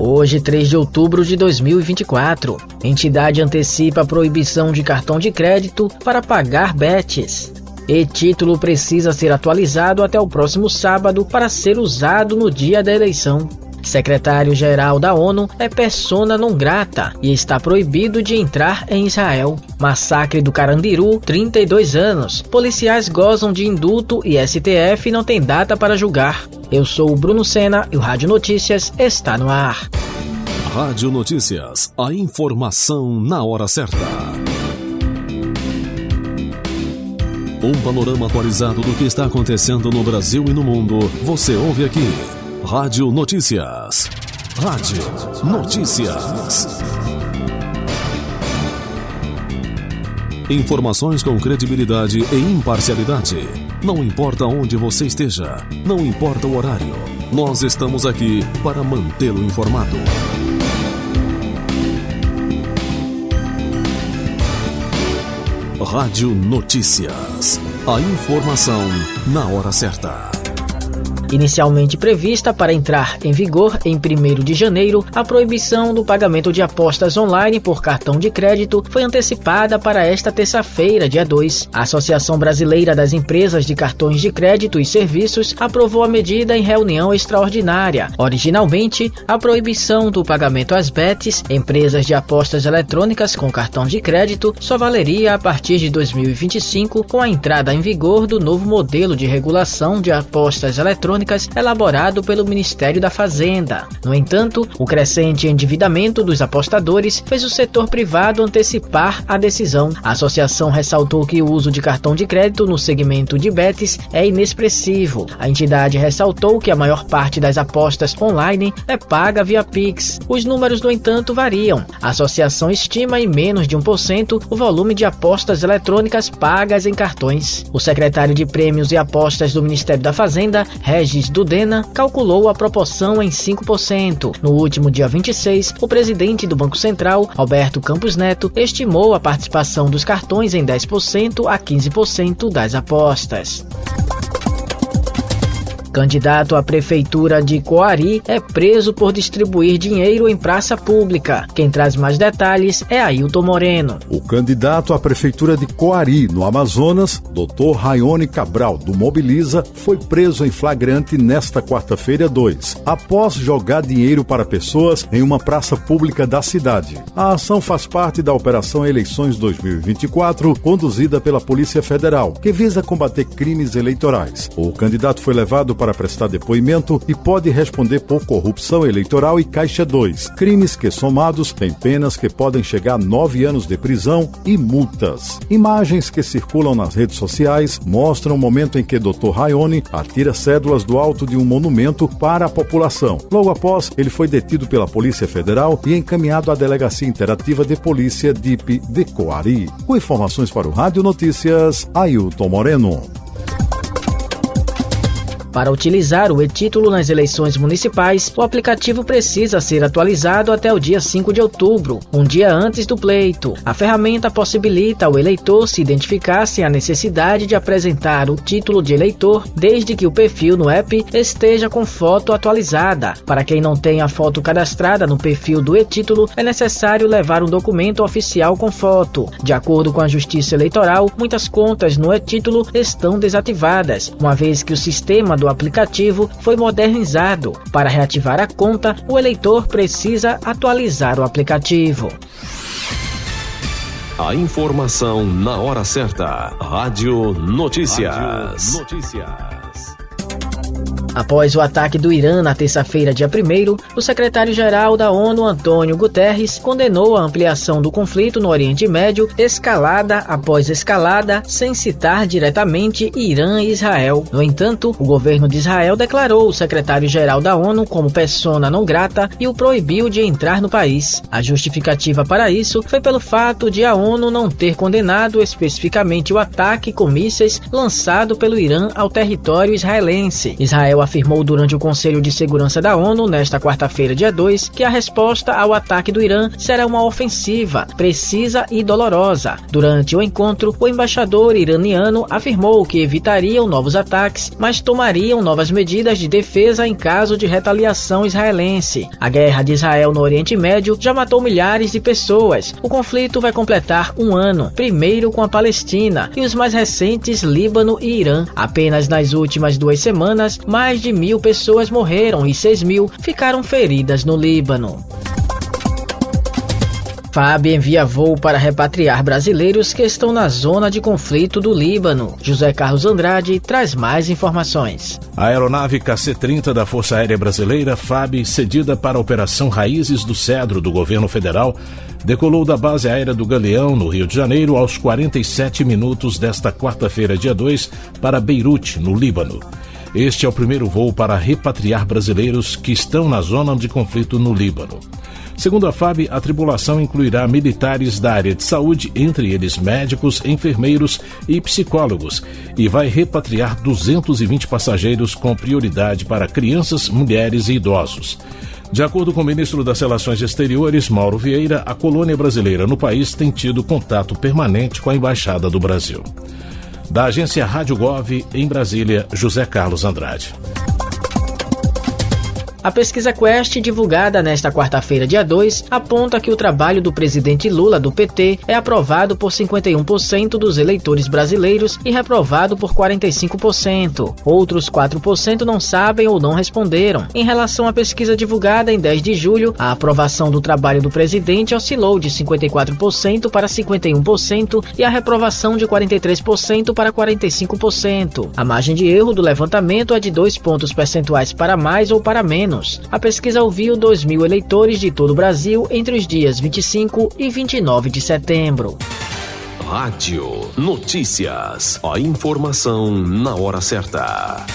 Hoje, 3 de outubro de 2024, entidade antecipa a proibição de cartão de crédito para pagar bets. E-título precisa ser atualizado até o próximo sábado para ser usado no dia da eleição. Secretário-geral da ONU é persona non grata e está proibido de entrar em Israel. Massacre do Carandiru, 32 anos. Policiais gozam de indulto e STF não tem data para julgar. Eu sou o Bruno Sena e o Rádio Notícias está no ar. Rádio Notícias, a informação na hora certa. Um panorama atualizado do que está acontecendo no Brasil e no mundo, você ouve aqui. Rádio Notícias. Rádio Notícias. Informações com credibilidade e imparcialidade. Não importa onde você esteja, não importa o horário, nós estamos aqui para mantê-lo informado. Rádio Notícias. A informação na hora certa. Inicialmente prevista para entrar em vigor em 1º de janeiro, a proibição do pagamento de apostas online por cartão de crédito foi antecipada para esta terça-feira, dia 2. A Associação Brasileira das Empresas de Cartões de Crédito e Serviços aprovou a medida em reunião extraordinária. Originalmente, a proibição do pagamento às bets, empresas de apostas eletrônicas com cartão de crédito, só valeria a partir de 2025, com a entrada em vigor do novo modelo de regulação de apostas eletrônicas elaborado pelo Ministério da Fazenda. No entanto, o crescente endividamento dos apostadores fez o setor privado antecipar a decisão. A associação ressaltou que o uso de cartão de crédito no segmento de bets é inexpressivo. A entidade ressaltou que a maior parte das apostas online é paga via Pix. Os números, no entanto, variam. A associação estima em menos de 1% o volume de apostas eletrônicas pagas em cartões. O secretário de Prêmios e Apostas do Ministério da Fazenda, Regis Dudena, calculou a proporção em 5%. No último dia 26, o presidente do Banco Central, Roberto Campos Neto, estimou a participação dos cartões em 10% a 15% das apostas. Candidato à prefeitura de Coari é preso por distribuir dinheiro em praça pública. Quem traz mais detalhes é Ailton Moreno. O candidato à prefeitura de Coari, no Amazonas, Dr. Raione Cabral, do Mobiliza, foi preso em flagrante nesta quarta-feira 2, após jogar dinheiro para pessoas em uma praça pública da cidade. A ação faz parte da Operação Eleições 2024, conduzida pela Polícia Federal, que visa combater crimes eleitorais. O candidato foi levado para prestar depoimento e pode responder por corrupção eleitoral e Caixa 2, crimes que somados têm penas que podem chegar a 9 anos de prisão e multas. Imagens que circulam nas redes sociais mostram o momento em que Dr. Raione atira cédulas do alto de um monumento para a população. Logo após, ele foi detido pela Polícia Federal e encaminhado à Delegacia Interativa de Polícia DIP de Coari. Com informações para o Rádio Notícias, Ailton Moreno. Para utilizar o e-título nas eleições municipais, o aplicativo precisa ser atualizado até o dia 5 de outubro, um dia antes do pleito. A ferramenta possibilita ao eleitor se identificar sem a necessidade de apresentar o título de eleitor, desde que o perfil no app esteja com foto atualizada. Para quem não tem a foto cadastrada no perfil do e-título, é necessário levar um documento oficial com foto. De acordo com a Justiça Eleitoral, muitas contas no e-título estão desativadas, uma vez que o sistema do aplicativo foi modernizado. Para reativar a conta, o eleitor precisa atualizar o aplicativo. A informação na hora certa. Rádio Notícias. Após o ataque do Irã na terça-feira, dia 1º, o secretário-geral da ONU, Antônio Guterres, condenou a ampliação do conflito no Oriente Médio, escalada após escalada, sem citar diretamente Irã e Israel. No entanto, o governo de Israel declarou o secretário-geral da ONU como persona non grata e o proibiu de entrar no país. A justificativa para isso foi pelo fato de a ONU não ter condenado especificamente o ataque com mísseis lançado pelo Irã ao território israelense. Israel Israel afirmou durante o Conselho de Segurança da ONU, nesta quarta-feira, dia 2, que a resposta ao ataque do Irã será uma ofensiva, precisa e dolorosa. Durante o encontro, o embaixador iraniano afirmou que evitariam novos ataques, mas tomariam novas medidas de defesa em caso de retaliação israelense. A guerra de Israel no Oriente Médio já matou milhares de pessoas. O conflito vai completar um ano, primeiro com a Palestina e os mais recentes Líbano e Irã. Apenas nas últimas 2 semanas, mais de 1.000 pessoas morreram e 6.000 ficaram feridas no Líbano. FAB envia voo para repatriar brasileiros que estão na zona de conflito do Líbano. José Carlos Andrade traz mais informações. A aeronave KC-30 da Força Aérea Brasileira, FAB, cedida para a Operação Raízes do Cedro do governo federal, decolou da base aérea do Galeão, no Rio de Janeiro, aos 47 minutos desta quarta-feira, dia 2, para Beirute, no Líbano. Este é o primeiro voo para repatriar brasileiros que estão na zona de conflito no Líbano. Segundo a FAB, a tripulação incluirá militares da área de saúde, entre eles médicos, enfermeiros e psicólogos, e vai repatriar 220 passageiros com prioridade para crianças, mulheres e idosos. De acordo com o ministro das Relações Exteriores, Mauro Vieira, a colônia brasileira no país tem tido contato permanente com a Embaixada do Brasil. Da agência Rádio Gov, em Brasília, José Carlos Andrade. A pesquisa Quest, divulgada nesta quarta-feira, dia 2, aponta que o trabalho do presidente Lula, do PT, é aprovado por 51% dos eleitores brasileiros e reprovado por 45%. Outros 4% não sabem ou não responderam. Em relação à pesquisa divulgada em 10 de julho, a aprovação do trabalho do presidente oscilou de 54% para 51% e a reprovação de 43% para 45%. A margem de erro do levantamento é de 2 pontos percentuais para mais ou para menos. A pesquisa ouviu 2.000 eleitores de todo o Brasil entre os dias 25 e 29 de setembro. Rádio Notícias. A informação na hora certa.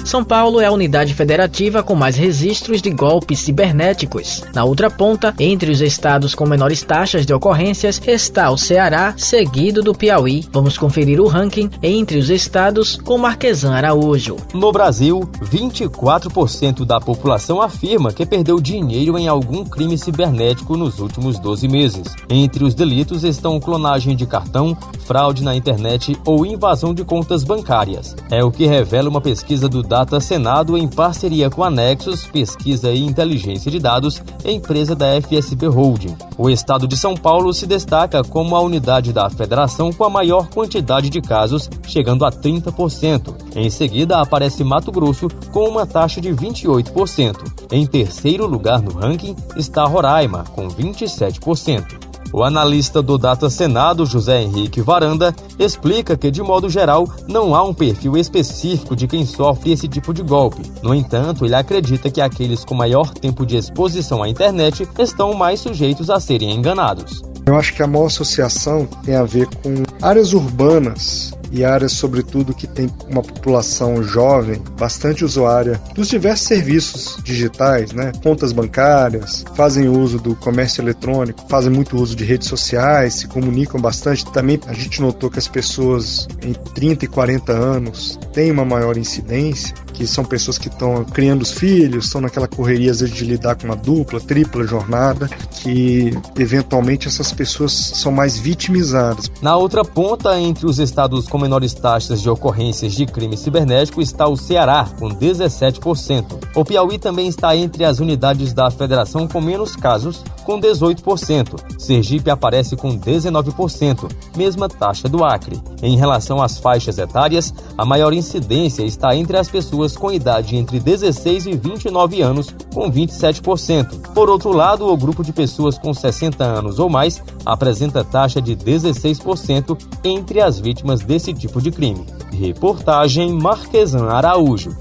São Paulo é a unidade federativa com mais registros de golpes cibernéticos. Na outra ponta, entre os estados com menores taxas de ocorrências, está o Ceará, seguido do Piauí. Vamos conferir o ranking entre os estados com Marquesan Araújo. No Brasil, 24% da população afirma que perdeu dinheiro em algum crime cibernético nos últimos 12 meses. Entre os delitos estão clonagem de cartão, fraude na internet ou invasão de contas bancárias. É o que revela uma pesquisa do Data Senado em parceria com a Nexus Pesquisa e Inteligência de Dados, empresa da FSB Holding. O estado de São Paulo se destaca como a unidade da federação com a maior quantidade de casos, chegando a 30%. Em seguida aparece Mato Grosso com uma taxa de 28%. Em terceiro lugar no ranking está Roraima, com 27%. O analista do Data Senado, José Henrique Varanda, explica que, de modo geral, não há um perfil específico de quem sofre esse tipo de golpe. No entanto, ele acredita que aqueles com maior tempo de exposição à internet estão mais sujeitos a serem enganados. Eu acho que a maior associação tem a ver com áreas urbanas e áreas, sobretudo, que tem uma população jovem, bastante usuária dos diversos serviços digitais, contas bancárias, fazem uso do comércio eletrônico, fazem muito uso de redes sociais, se comunicam bastante. Também a gente notou que as pessoas entre 30 e 40 anos têm uma maior incidência, que são pessoas que estão criando os filhos, estão naquela correria às vezes de lidar com uma dupla, tripla jornada, que eventualmente essas pessoas são mais vitimizadas. Na outra ponta, entre os estados com menores taxas de ocorrências de crime cibernético está o Ceará, com 17%. O Piauí também está entre as unidades da federação com menos casos, com 18%. Sergipe aparece com 19%, mesma taxa do Acre. Em relação às faixas etárias, a maior incidência está entre as pessoas com idade entre 16 e 29 anos, com 27%. Por outro lado, o grupo de pessoas com 60 anos ou mais apresenta taxa de 16% entre as vítimas desse tipo de crime. Reportagem Marquesan Araújo.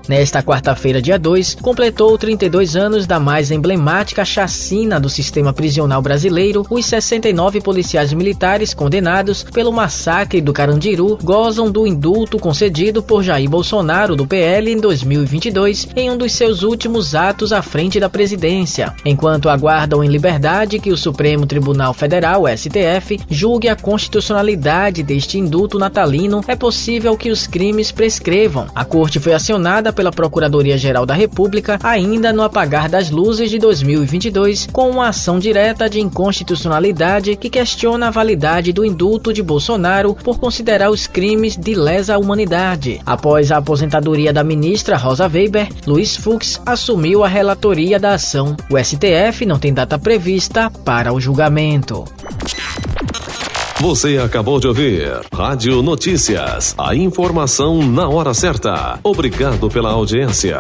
Nesta quarta-feira, dia 2, completou 32 anos da mais emblemática chacina do sistema prisional brasileiro. Os 69 policiais militares condenados pelo massacre do Carandiru gozam do indulto concedido por Jair Bolsonaro, do PL, em 2022, em um dos seus últimos atos à frente da presidência. Enquanto aguardam em liberdade que o Supremo Tribunal Federal, STF, julgue a constitucionalidade deste indulto natalino, é possível que os crimes prescrevam. A corte foi acionada pela Procuradoria-Geral da República ainda no apagar das luzes de 2022, com uma ação direta de inconstitucionalidade que questiona a validade do indulto de Bolsonaro por considerar os crimes de lesa humanidade. Após a aposentadoria da ministra Rosa Weber, Luiz Fux assumiu a relatoria da ação. O STF não tem data prevista para o julgamento. Você acabou de ouvir Rádio Notícias, a informação na hora certa. Obrigado pela audiência.